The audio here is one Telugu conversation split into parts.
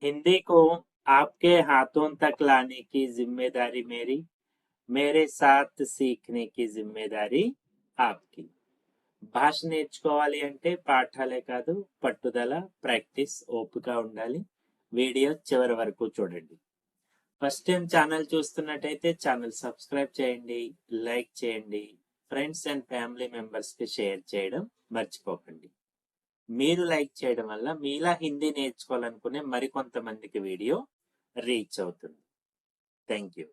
हिंदी को आपके हाथों तक लाने की जिम्मेदारी मेरी, मेरे साथ सीखने की जिम्मेदारी आपकी. భాష నేర్చుకోవాలి అంటే పాఠాలే కాదు, పట్టుదల, ప్రాక్టీస్, ఓపిక ఉండాలి. వీడియో చివరి వరకు చూడండి. ఫస్ట్ టైం ఛానల్ చూస్తున్నట్టయితే ఛానల్ సబ్స్క్రైబ్ చేయండి, లైక్ చేయండి, ఫ్రెండ్స్ అండ్ ఫ్యామిలీ మెంబర్స్ కి షేర్ చేయడం మర్చిపోకండి. మీరు లైక్ చేయడం వల్ల మీలా హిందీ నేర్చుకోవాలనుకునే మరికొంతమందికి వీడియో రీచ్ అవుతుంది. Thank you.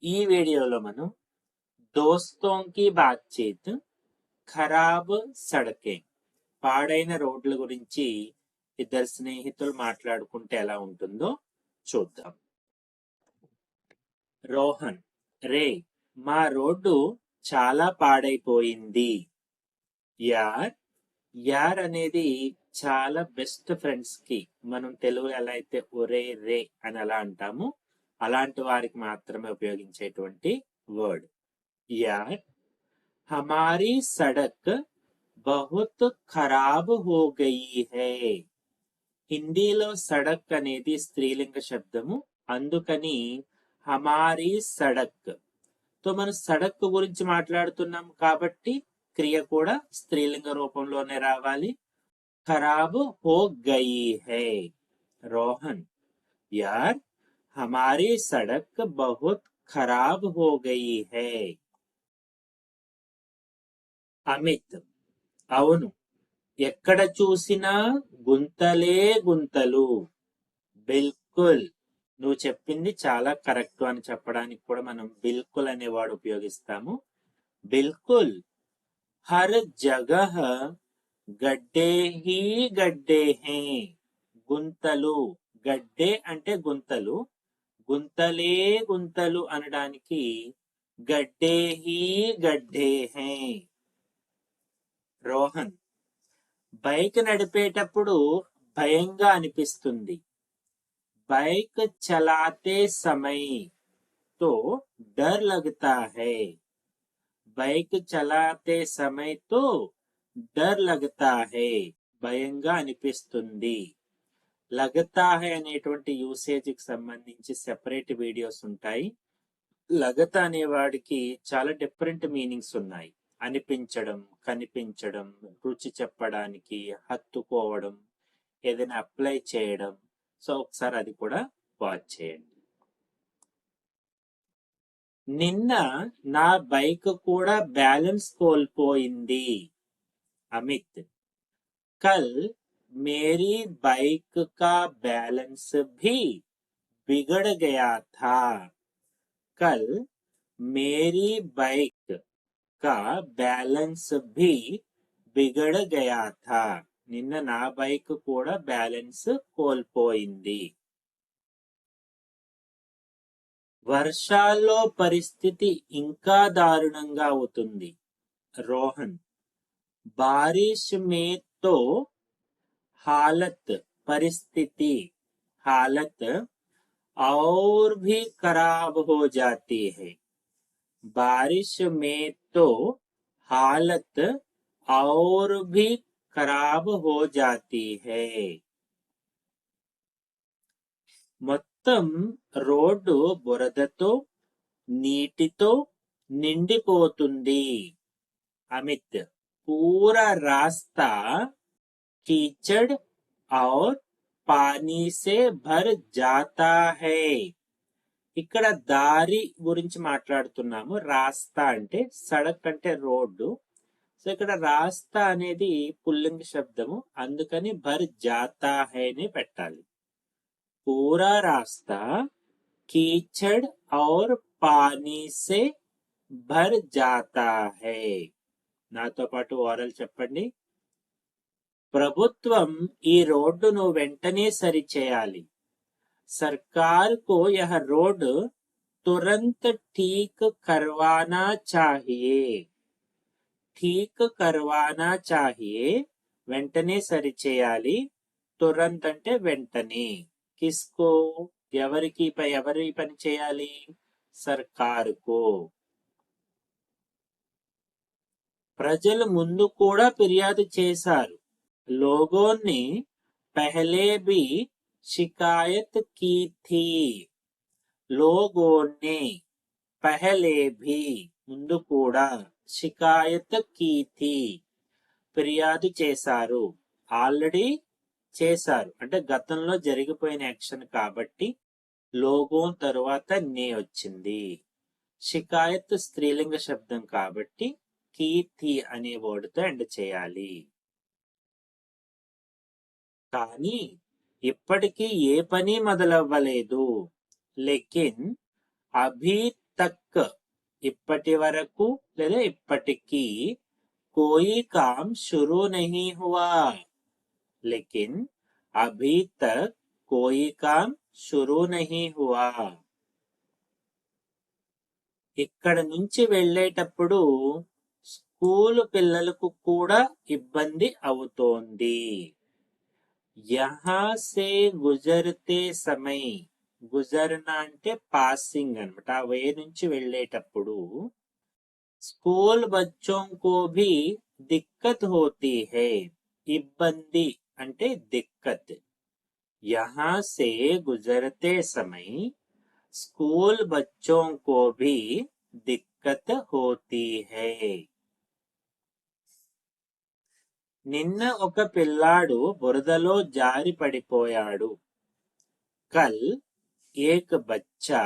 ఈ వీడియోలో మనం దోస్తోంకి బాత్చీత్, ఖరాబ్ సడకే, పాడైన రోడ్ల గురించి ఇద్దరు స్నేహితులు మాట్లాడుకుంటే ఎలా ఉంటుందో చూద్దాం. రోహన్: రే, మా రోడ్డు చాలా పాడైపోయింది. యార్. యార్ అనేది చాలా బెస్ట్ ఫ్రెండ్స్ కి మనం తెలుగులో ఎలా అయితే ఒరే రే అని అలా అంటాము, అలాంటి వారికి మాత్రమే ఉపయోగించేటువంటి వర్డ్ యార్. హమారీ సడక్ బహుత్ ఖరాబ్ హో గయి హై. హిందీలో సడక్ అనేది స్త్రీలింగ శబ్దము, అందుకని హమారీ సడక్ తో మనం సడక్ గురించి మాట్లాడుతున్నాం కాబట్టి క్రియ కూడా స్త్రీలింగ రూపంలోనే రావాలి. ఖరాబ్ హో గయి హై. రోహన్: యార్, హమారీ సడక్ బహుత్ ఖరాబ్ హో గయి హై. అమిత్: అవును, ఎక్కడ చూసినా గుంతలే గుంతలు. బిల్కుల్, నువ్వు చెప్పింది చాలా కరెక్ట్ అని చెప్పడానికి కూడా మనం బిల్కుల్ అనే వాడు ఉపయోగిస్తాము. బిల్కుల్. హర్ జగహ్ గడ్డే హీ గడ్డే హే. గుంతలు, గడ్డే అంటే గుంతలు, గుంతలే గుంతలు అనడానికి గడ్డే హీ గడ్డే హే. రోహన్: బైక్ నడిపేటప్పుడు భయంగా అనిపిస్తుంది. బైక్ చలాతే సమయ్ తో డర్ లగతా హై. బైక్ చలాతే సమయ్ తో డర్ లగతా హై, భయంగా అనిపిస్తుంది. లగతా హై అనేటువంటి యూసేజ్ కి సంబంధించి సెపరేట్ వీడియోస్ ఉంటాయి. లగత అనే వాడికి చాలా డిఫరెంట్ మీనింగ్స్ ఉన్నాయి. అనిపించడం, కనిపించడం, రుచి చెప్పడానికి, హత్తుకోవడం, ఏదైనా అప్లై చేయడం. సో ఒకసారి అది కూడా వాచ్ చేయండి. నిన్న నా బైక్ కూడా బ్యాలెన్స్ కోల్పోయింది. అమిత్: కల్ మేరీ బైక్ కా బ్యాలెన్స్ భీ బిగड़ गया था. కల్ మేరీ బైక్ కా బ్యాలెన్స్ భీ బిగड़ गया था. నిన్న నా బైక్ కూడా బ్యాలెన్స్ కోల్పోయింది. వర్షాల్లో పరిస్థితి ఇంకా దారుణంగా అవుతుంది. రోహన్: బారిష్ మే తో హాలత్, పరిస్థితి, హాలత్ और भी खराब हो जाती है. बारिश में तो हालत और भी खराब हो जाती है. మొత్తం రోడ్డు బురదతో, నీటితో నిండిపోతుంది. అమిత్: పూరా రాస్తా कीचड़ और పానీ సే భర్ జాతా హై. ఇక్కడ దారి గురించి మాట్లాడుతున్నాము. రాస్తా అంటే సడక్ అంటే రోడ్డు. సో ఇక్కడ రాస్తా అనేది పుల్లింగ శబ్దము, అందుకని భర్ జాతా హై ని పెట్టాలి. పూరా రాస్తా कीचड़ और పానీ సే భర్ జాతా హై. నాతో పాటు ఓరల్ చెప్పండి. ప్రభుత్వం ఈ రోడ్డును వెంటనే సరిచేయాలి. सरकार को यह रोड तुरंत ठीक करवाना चाहिए. ठीक करवाना चाहिए, వెంటనే సరిచేయాలి. తురంత్ అంటే వెంటనే. కిస్కో, ఎవరికి, ఎవరి పని చేయాలి? సర్కారుకో. ప్రజలు ముందు కూడా ఫిర్యాదు చేశారు. లోగోं ने पहले भी शिकायत की थी लोगों ने पहले भी ముందు కూడా शिकायत की थी ఫిర్యాదు చేశారు ఆల్రెడీ చేశారు అంటే గతంలో జరిగిపోయిన యాక్షన్ కాబట్టి లోగోన్ తరువాత నే వచ్చింది షికాయత్ స్త్రీలింగ శబ్దం కాబట్టి కీ థీ అనే వర్డ్తో ఎండ్ చేయాలి కానీ ఇప్పటికీ ఏ పని మొదలవ్వలేదు లేకిన్ అభీ తక్ ఇప్పటి వరకు లేదా ఇప్పటికీ కోయి కామ్ షురూ నహీ హువా లేకిన్ అభీ తక్ కోయి కామ్ షురూ నహీ హువా ఇక్కడ నుంచి వెళ్ళేటప్పుడు స్కూల్ పిల్లలకు కూడా ఇబ్బంది అవుతోంది యహా సే గుజర్తే సమై గుజర్నా అంటే పాసింగ్ అన్నమాట ఆ వే నుంచి వెళ్ళేటప్పుడు స్కూల్ బచ్చోं को भी दिक्कत होती है ఇబ్బంది అంటే దిక్కత్ యహా సే గుజర్తే సమై स्कूल बच्चों को भी दिक्कत होती है నిన్న ఒక పిల్లాడు బురదలో జారి పడిపోయాడు కల్ एक बच्चा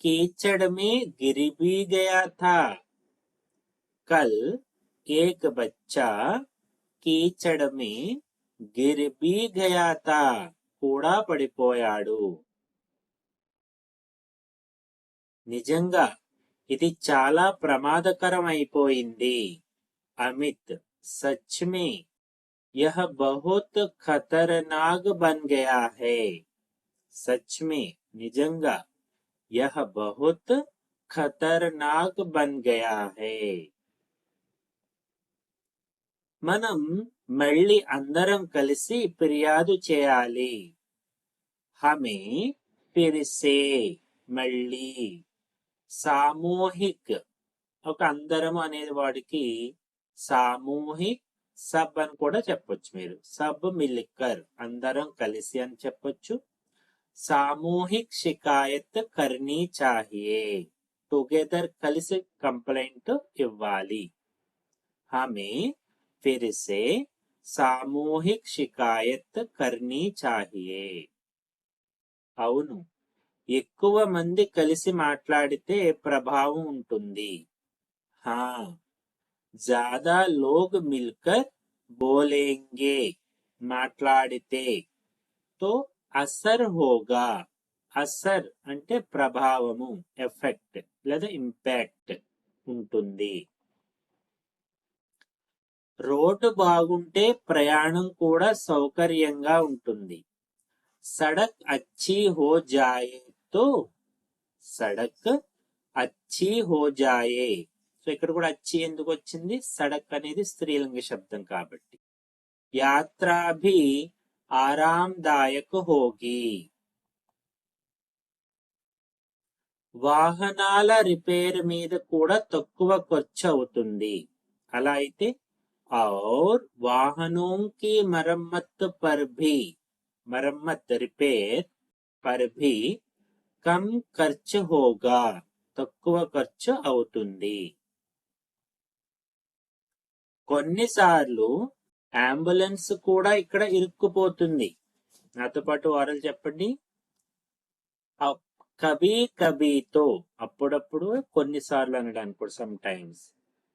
कीचड़ में गिर भी गया था कल एक बच्चा कीचड़ में गिर भी गया था కూడా పడిపోయాడు నిజంగా ఇది చాలా ప్రమాదకరం అయిపోయింది అమిత్ सच में यह बहुत खतरनाक बन गया है सच में निजंगा यह बहुत खतरनाक बन गया है మనం మళ్ళీ అందరం కలిసి ఫిర్యాదు చేయాలి హమే ఫిర్ సే మళ్ళీ సామూహిక్ ఒక అందరం అనేది వాడికి సామూహిక్ సబ్ అని కూడా చెప్పొచ్చు మీరు సబ్ మిల్కర్ అందరం కలిసి అని చెప్పొచ్చు సామూహిక్ షికాయత్ కర్నీ చాహియే టుగెదర్ కలిసి కంప్లైంట్ ఇవ్వాలి హమే ఫిర్ సే సామూహిక్ షికాయత్ కర్నీ చాహియే అవును ఎక్కువ మంది కలిసి మాట్లాడితే ప్రభావం ఉంటుంది హా ज्यादा लोग मिलकर बोलेंगे మాట్లాడితే तो असर होगा అసర్ అంటే ప్రభావము ఎఫెక్ట్ లేదా ఇంపాక్ట్ ఉంటుంది రోడ్డు బాగుంటే ప్రయాణం కూడా సౌకర్యంగా ఉంటుంది సడక్ అచ్చి హో జాయే తో సడక్ అచ్చి హో జాయే సో ఇక్కడ కూడా అచ్చి ఎందుకు వచ్చింది సడక్ అనేది స్త్రీలింగ శబ్దం కాబట్టి యాత్రా భీ ఆరాందాయక్ హోగి వాహనాల రిపేర్ మీద కూడా తక్కువ ఖర్చు అవుతుంది అలా అయితే और वाहनों की मरम्मत पर भी मरम्मत रिपेयर पर भी कम खर्च होगा తక్కువ ఖర్చు అవుతుంది కొన్నిసార్లు అంబులెన్స్ కూడా ఇక్కడ ఇరుక్కుపోతుంది నాతో పాటు వారలు చెప్పండి కభీ కభీతో అప్పుడప్పుడు కొన్నిసార్లు అనడానికి కూడా సమ్ టైమ్స్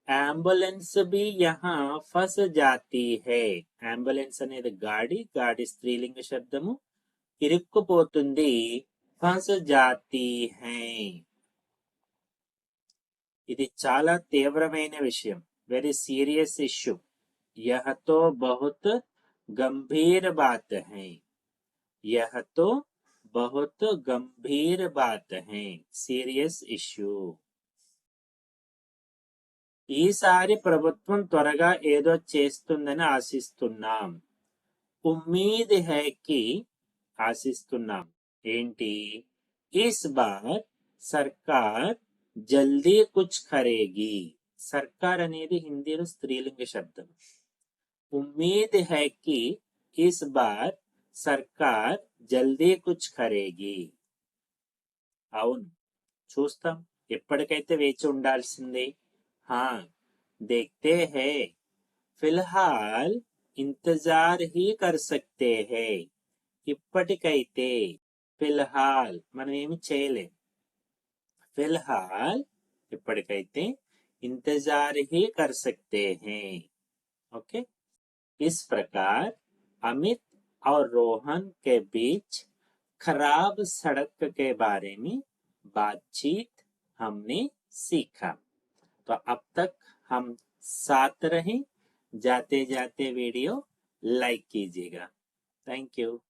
అంబులెన్స్ भी यहाँ फंस जाती है అంబులెన్స్ అనేది గాడి గాడి స్త్రీలింగ శబ్దము ఇరుక్కుపోతుంది ఫస్ జాతీ హై ఇది చాలా తీవ్రమైన విషయం వెరీ సీరియస్ ఇష్యూ यह तो बहुत गंभीर बात है यह तो बहुत गंभीर बात है సీరియస్ ఇష్యూ ఈసారి ప్రభుత్వం త్వరగా ఏదో చేస్తుందని ఆశిస్తున్నాం ఉమ్మీద్ హై కి ఆశిస్తున్నాం ఏంటి ఇస్ బార్ సర్కార్ జల్దీ కుచ్ కరేగి సర్కార్ అనేది హిందీలో స్త్రీలింగ శబ్దం ఉమ్మీద్ హై కి ఇస్ బార్ सरकार जल्दी कुछ करेगी అవును చూస్తాం ఎప్పటికైతే వేచి ఉండాల్సిందే हाँ देखते हैं फिलहाल इंतजार ही कर सकते हैं ఇప్పటికైతే ఫిల్హాల్ మనం ఏమి చేయలేం फिलहाल ఇప్పటికైతే इंतजार ही कर सकते हैं ओके इस प्रकार अमित और रोहन के बीच खराब सड़क के बारे में बातचीत हमने सीखा तो अब तक हम साथ रहें जाते जाते वीडियो लाइक कीजिएगा थैंक यू